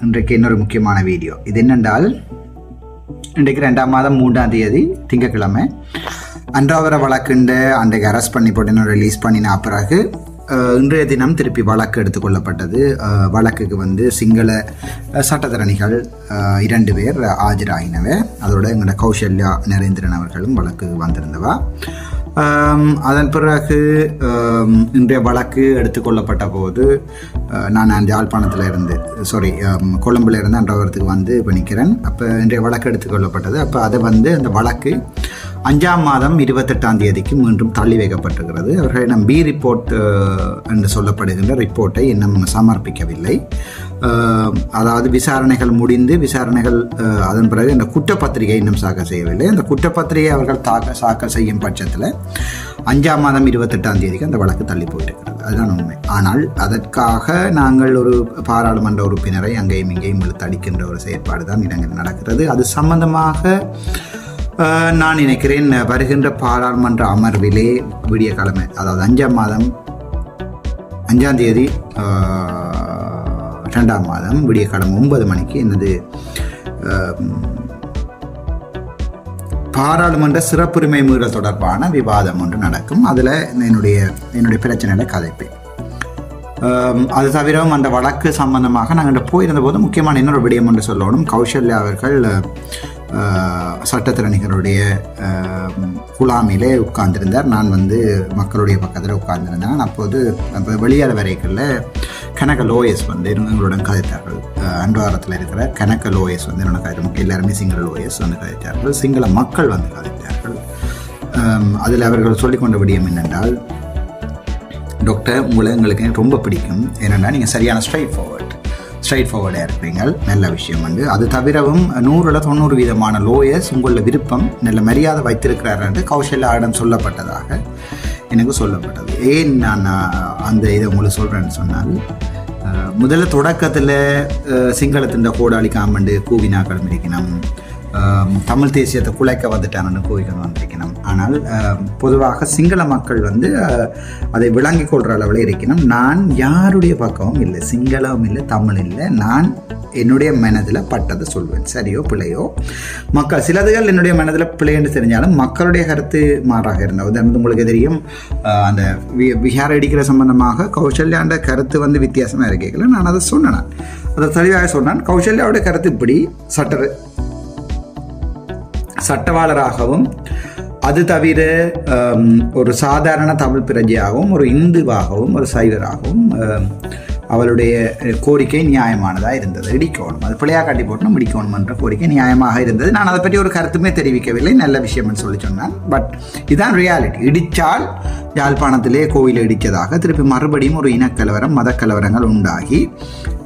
இன்றைக்கு இன்னொரு முக்கியமான வீடியோ. இது என்னென்றால், இன்றைக்கு 2ஆம் மாதம் 3ஆம் தேதி திங்கட்கிழமை அன்றாவர வழக்குண்ட அன்றைக்கு அரெஸ்ட் பண்ணி போட்டு ரிலீஸ் பண்ணின பிறகு இன்றைய தினம் திருப்பி வழக்கு எடுத்துக்கொள்ளப்பட்டது. வழக்குக்கு சிங்கள சட்டத்தரணிகள் 2 பேர் ஆஜராகினவை. அதோட எங்களோட கௌசல்யா நரேந்திரன் அவர்களும் வழக்குக்கு வந்திருந்தவா. அதன் பிறகு இன்றைய வழக்கு எடுத்துக்கொள்ளப்பட்ட போது நான் யாழ்ப்பாணத்தில் இருந்து கொழும்புல இருந்து அன்றாவரத்துக்கு இப்போ நிற்கிறேன். அப்போ இன்றைய வழக்கு எடுத்துக்கொள்ளப்பட்டது. அப்போ அதை அந்த வழக்கு 5ஆம் மாதம் 28ஆம் தேதிக்கு மீண்டும் தள்ளி வைக்கப்பட்டிருக்கிறது. அவர்களிடம் பி ரிப்போர்ட் என்று சொல்லப்படுகின்ற ரிப்போர்ட்டை இன்னும் சமர்ப்பிக்கவில்லை. அதாவது விசாரணைகள் முடிந்து அதன் பிறகு இந்த குற்றப்பத்திரிகை இன்னும் தாக்கல் செய்யவில்லை. அந்த குற்றப்பத்திரிகை அவர்கள் தாக்கல் செய்யும் பட்சத்தில் 5ஆம் மாதம் 28ஆம் தேதிக்கு அந்த வழக்கு தள்ளி போயிருக்கிறது. அதுதான் உண்மை. ஆனால் அதற்காக நாங்கள் ஒரு பாராளுமன்ற உறுப்பினரை அங்கேயும் இங்கேயும் இழுத்தடிக்கின்ற ஒரு செயற்பாடு தான் இடங்களில் நடக்கிறது. அது சம்பந்தமாக நான் நினைக்கிறேன் வருகின்ற பாராளுமன்ற அமர்விலே விடிய கிழமை, அதாவது 5ஆம் மாதம் 5ஆம் தேதி 2ஆம் மாதம் விடிய கிழமை 9 மணிக்கு எனது பாராளுமன்ற சிறப்புரிமை மீறல் தொடர்பான விவாதம் ஒன்று நடக்கும். அதில் என்னுடைய பிரச்சனைகளை கதைப்பேன். அது தவிரவும் அந்த வழக்கு சம்பந்தமாக நாங்கள் போயிருந்த போது முக்கியமான இன்னொரு விடயம் என்று சொல்லணும். கௌசல்யா அவர்கள் சட்டத்திறனிகளுடைய குழாமிலே உட்கார்ந்திருந்தார். நான் மக்களுடைய பக்கத்தில் உட்கார்ந்திருந்தேன். அப்போது வெளியாள வரைக்குள்ள கனக லோயஸ் எங்களுடன் கதைத்தார்கள். அன்றாரத்தில் இருக்கிற கனக லோயஸ் என்னோட கதை, எல்லாருமே சிங்கள லோயஸ் கதைத்தார்கள். சிங்கள மக்கள் கதைத்தார்கள். அதில் அவர்கள் சொல்லிக்கொண்ட விடயம் என்னென்றால், டாக்டர் உங்களை எங்களுக்கு ரொம்ப பிடிக்கும். ஏனென்றால் நீங்கள் சரியான ஸ்ட்ரைட் ஃபார்வர்டாக இருக்கிறீங்க. நல்ல விஷயம். அது தவிரவும் 100-90% லோயர்ஸ் உங்களோட விருப்பம் நல்ல மரியாதை வைத்திருக்கிறார் என்று கௌசல்யாவிடம் சொல்லப்பட்டதாக எனக்கு சொல்லப்பட்டது. ஏன் நான் அந்த இதை உங்களுக்கு சொல்கிறேன்னு சொன்னால், முதல்ல தொடக்கத்தில் சிங்களத்தின் கோடாளி காமண்டு கூவினாக்களும் இருக்கணும், தமிழ் தேசியத்தை குலைக்க வந்துட்டான்னு கோவிகள் வந்திருக்கணும். ஆனால் பொதுவாக சிங்கள மக்கள் அதை விளங்கிக் கொள்கிற அளவில் இருக்கணும். நான் யாருடைய பக்கமும் இல்லை, சிங்களமும் இல்லை, தமிழ் இல்லை. நான் என்னுடைய மனதில் பட்டதை சொல்வேன். சரியோ பிள்ளையோ, மக்கள் சிலதுகள் என்னுடைய மனதில் பிள்ளைன்னு தெரிஞ்சாலும் மக்களுடைய கருத்து மாறாக இருந்தது. உதாரணத்துக்கு உங்களுக்கு தெரியும், அந்த விஹார அடிக்கிற சம்பந்தமாக கௌசல்யாண்ட கருத்து வித்தியாசமாக இருக்கல. நான் அதை சொன்னேன், அதை தெளிவாக சொன்னான். கௌசல்யாவுடைய கருத்து இப்படி, சட்டவாளராகவும் அது தவிர ஒரு சாதாரண தமிழ் பிரஜையாகவும் ஒரு இந்துவாகவும் ஒரு சைவராகவும் அவளுடைய கோரிக்கை நியாயமானதாக இருந்தது. இடிக்கணும், அது பிள்ளையாக காட்டி போட்டு இடிக்கணும் என்ற கோரிக்கை நியாயமாக இருந்தது. நான் அதை பற்றி ஒரு கருத்துமே தெரிவிக்கவில்லை. நல்ல விஷயம்னு சொன்னேன். பட் இதுதான் ரியாலிட்டி. இடித்தால் யாழ்ப்பாணத்திலே கோவிலை இடித்ததாக திருப்பி மறுபடியும் ஒரு இனக்கலவரம், மதக்கலவரங்கள் உண்டாகி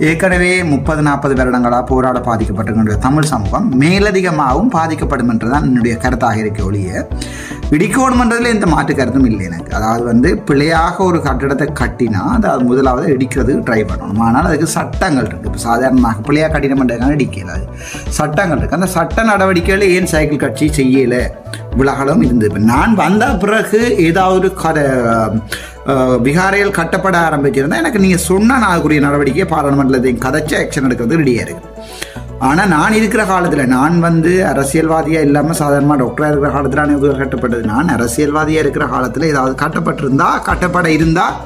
ஏற்கனவே 30-40 வருடங்களாக போராட பாதிக்கப்பட்டிருக்கின்ற தமிழ் சமூகம் மேலதிகமாகவும் பாதிக்கப்படும் என்றுதான் என்னுடைய கருத்தாக இருக்க ஒழிய இடிக்கணும் என்றதில் எந்த மாற்று கருத்தும் இல்லை எனக்கு. அதாவது பிள்ளையாக ஒரு கட்டிடத்தை கட்டினா அது முதலாவது இடிக்கிறது ட்ரை பண்ணணும். ஆனால் அதுக்கு சட்டங்கள் இருக்குது. இப்போ சாதாரணமாக பிள்ளையாக கட்டிடம் பண்ணுறதுக்கான இடிக்கல, அது சட்டங்கள் இருக்குது. அந்த சட்ட நடவடிக்கைகள் ஏன் சைக்கிள் கட்சி செய்யலை விலகலும் இருந்தது. இப்போ நான் வந்த பிறகு ஏதாவது விகாரைகள் கட்டப்பட ஆரம்பிச்சிருந்தால் எனக்கு நீங்கள் சொன்னால் நான் அதுக்குரிய நடவடிக்கையை பாராளுமன்றத்தையும் கதைச்சி ஆக்ஷன் எடுக்கிறது ரெடியாக இருக்குது. ஆனால் நான் இருக்கிற காலத்தில், நான் அரசியல்வாதியாக இல்லாமல் சாதாரணமாக டாக்டராக இருக்கிற காலத்தில் நான் கட்டப்பட்டது. நான் அரசியல்வாதியாக இருக்கிற காலத்தில் ஏதாவது கட்டப்பட இருந்தால்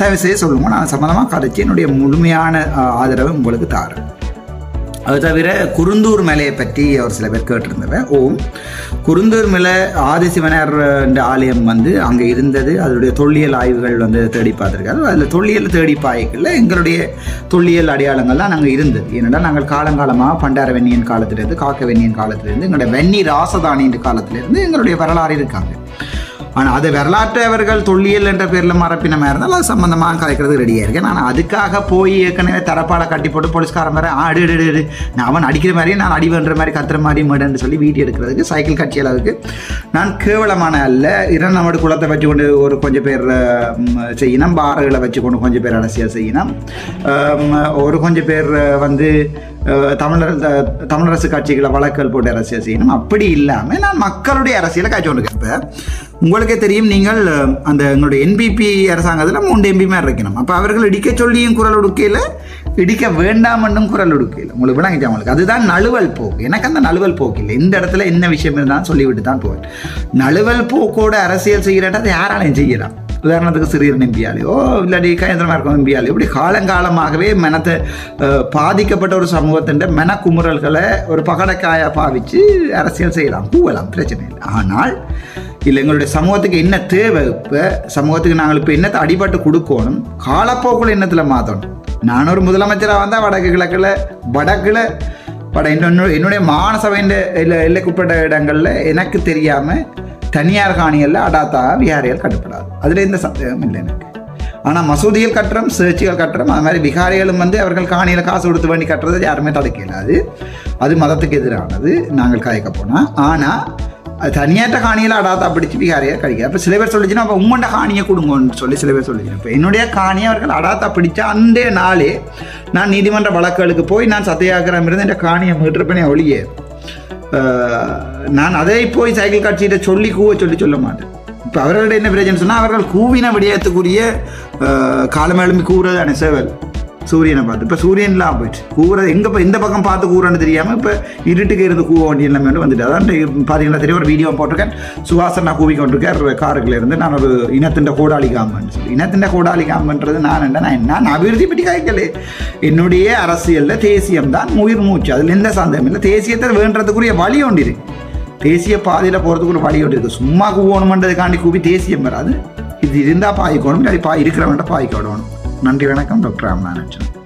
தயவு செய்ய சொல்லுங்கள். நான் சம்மந்தமாக கதைச்சி என்னுடைய முழுமையான ஆதரவை உங்களுக்கு தாரேன். அது தவிர குருந்தூர் மலையை பற்றி அவர் சில பேர் கேட்டிருந்தவன். குருந்தூர் மலை ஆதிசிவனர் ஆலயம் அங்கே இருந்தது. அதனுடைய தொல்லியல் ஆய்வுகள் தேடி பார்த்துருக்காரு. அதில் தொல்லியல் தேடி பாய்க்கல எங்களுடைய தொல்லியல் அடையாளங்கள்லாம் நாங்கள் இருந்தது. ஏன்னா நாங்கள் காலங்காலமாக பண்டார வெண்ணியன் காலத்திலேருந்து, காக்க வெண்ணியன் காலத்திலேருந்து, எங்களுடைய வெண்ணி ராசதானியின் காலத்திலேருந்து எங்களுடைய வரலாறு இருக்காங்க. ஆனால் அது வரலாற்றை அவர்கள் தொல்லியல் என்ற பேரில் மரப்பினமாக இருந்தாலும் அது சம்பந்தமாக கலைக்கிறது ரெடியாக இருக்கேன். நான் அதுக்காக போய் ஏற்கனவே தரப்பாடை கட்டி போட்டு போலீஸ்காரன் மாதிரி ஆடு நான் அவன் அடிக்கிற மாதிரியே நான் அடிவன்ற மாதிரி கத்துற மாதிரி மேடுன்னு சொல்லி வீடியோ எடுக்கிறதுக்கு சைக்கிள் கட்சி அளவுக்கு நான் கேவலமான அல்ல. நம்மளோட குளத்தை வச்சு கொண்டு ஒரு கொஞ்சம் பேர் செய்யணும், பாறைகளை வச்சு கொண்டு கொஞ்சம் பேர் அரசியல் செய்யணும், ஒரு கொஞ்சம் பேர் தமிழரசு கட்சிகளை வழக்குகள் போட்டு அரசியல் செய்யணும். அப்படி இல்லாமல் நான் மக்களுடைய அரசியலை காய்ச்சி கொண்டு கேட்பேன். உங்களுக்கே தெரியும், நீங்கள் அந்த எங்களுடைய என்பிபி அரசாங்கத்தில் 3 எம்பி மாதிரி இருக்கணும். அப்போ அவர்கள் இடிக்க சொல்லியும் குரல் கொடுக்கையில் இடிக்க வேண்டாம் என்றும் குரல் கொடுக்கல. உங்களுக்கு விளங்கிச்சா உங்களுக்கு? அதுதான் நழுவல் போக்கு. எனக்கு அந்த நழுவல் போக்கு இல்லை. இந்த இடத்துல என்ன விஷயம் இருந்தாலும் சொல்லிவிட்டு தான் போவேன். நழுவல் போக்கோட அரசியல் செய்கிறட்ட அதை யாராலையும் செய்யலாம். உதாரணத்துக்கு சிறியர் நம்பியாலையோ இல்லாட்டி கயந்திரமாக இருக்கும் நம்பியாலையோ இப்படி காலங்காலமாகவே மனத்தை பாதிக்கப்பட்ட ஒரு சமூகத்தின் மனக்குமுறல்களை ஒரு பகடக்காயாக பாவித்து அரசியல் செய்யலாம், கூவலாம், பிரச்சனை இல்லை. ஆனால் இல்லை எங்களுடைய சமூகத்துக்கு என்ன தேவை, இப்போ சமூகத்துக்கு நாங்கள் இப்போ என்னத்தை அடிபட்டு கொடுக்கணும், காலப்போக்கில் என்னத்தில் மாற்றணும். நான் ஒரு முதலமைச்சராக வந்தால் வடக்கில் என்னுடைய மாநசபையின் எல்லைக்குட்பட்ட இடங்களில் எனக்கு தெரியாமல் தனியார் காணிகளில் அடாத்தாக விகாரிகள் கட்டப்படாது. அதில் எந்த சந்தேகமும் இல்லை எனக்கு. ஆனால் மசூதிகள் கட்டுறோம், சேர்ச்சிகள் கட்டுறோம், அது மாதிரி விகாரிகளும் அவர்கள் காணியில் காசு கொடுத்து வேண்டி கட்டுறதை யாருமே தடுக்கலாது. அது மதத்துக்கு எதிரானது நாங்கள் கதைக்க போனால். ஆனால் தனியாற்ற காணியில் அடாத்தா பிடிச்சி விகாரியாக கழிக்க. அப்போ சில பேர் சொல்லிச்சுன்னா அப்போ உம்மண்ட காணியை கொடுங்கன்னு சில பேர் சொல்லிச்சுன்னா இப்போ என்னுடைய காணியை அவர்கள் அடாத்தா பிடிச்சா அந்த நாளே நான் நீதிமன்ற வழக்குகளுக்கு போய் நான் சத்தியாகிரகம் இருந்து என் காணியை மீட்டுறப்பனே ஒழியே நான் அதை போய் சைக்கிள் காட்சியிட்ட சொல்ல மாட்டேன். இப்போ அவர்கள்ட்ட என்ன பிரச்சனை சொன்னால் அவர்கள் கூவின விடயத்துக்குரிய காலம் எழும்பி கூறுறது சேவல் சூரியனை பார்த்து. இப்போ சூரியன்லாம் போயிடுச்சு கூவுறது எங்கே இப்போ எந்த பக்கம் பார்த்து கூறன்னு தெரியாமல் இப்போ இருட்டுக்கு இருந்து கூவ வேண்டிய எல்லாமே வந்துட்டு. அதான் பார்த்தீங்கன்னா தெரியும், ஒரு வீடியோ போட்டிருக்கேன். சுவாசன் நான் கூவி கொண்டிருக்கேன் காருக்குள்ள இருந்து. நான் ஒரு இனத்தின் கோடாளி காம்பன்னு சொல்லி. இனத்தின் கோடாளி காம்பன்றது நான் அபிவிருத்தி பற்றி காய்க்கல. என்னுடைய அரசியலில் தேசியம் தான் உயிர் மூச்சு, அதில் எந்த சந்தேகம் இல்லை. தேசியத்தை வேண்டதுக்குரிய வழி ஒன்று இருக்கு, தேசிய பாதையில் போகிறதுக்கு ஒரு வழி ஒன்று இருக்குது. சும்மா கூவணுமன்றதுக்காண்டி கூவி தேசியம் வராது. இது இருந்தால் பாய்க்கணும், இருக்கிறவன்ட்ட பாய்க்க விடணும். நன்றி, வணக்கம். டாக்டர் ராமநாதன்.